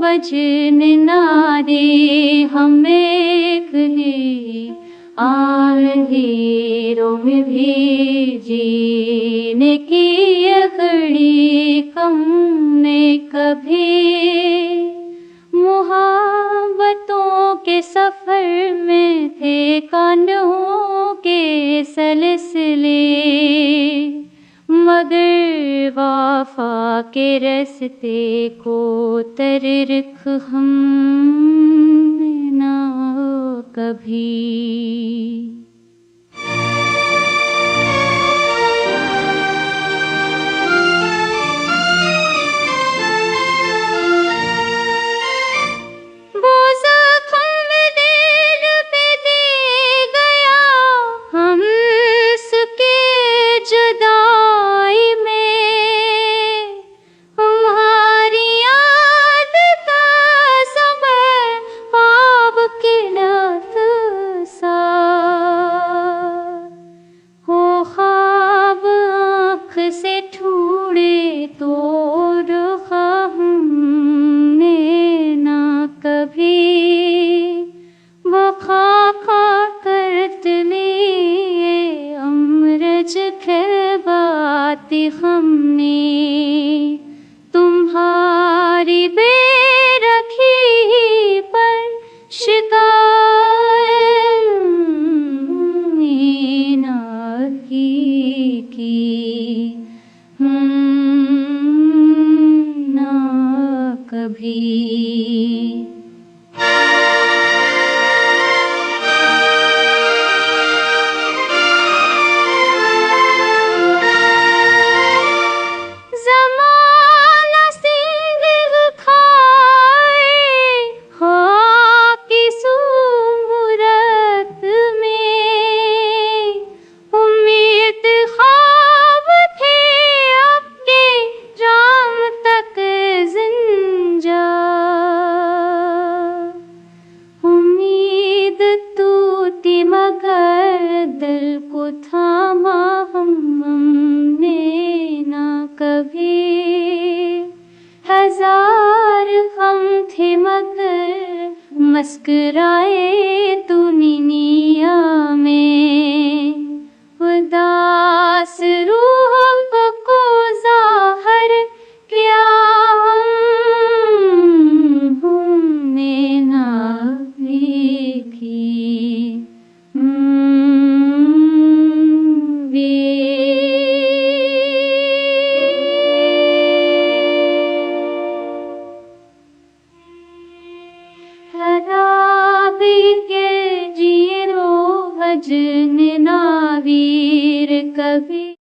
वजन नारे हमें कहे अंधेरों में भी जीने की ये घड़ी कम ने कभी मुहाबतों के सफर में थे कांटों के सलसिले मगर वफा के रास्ते को तरख हमने ना कभी। हमने तुम्हारी बेरखी पर शिकायत ना की ना कभी। थामा हमने ना कभी हजार हम थे मगर मुस्कुराए दुनिया में उदास रूह को ज़ाहिर किया हमने ना देखी। वजन ना वीर कभी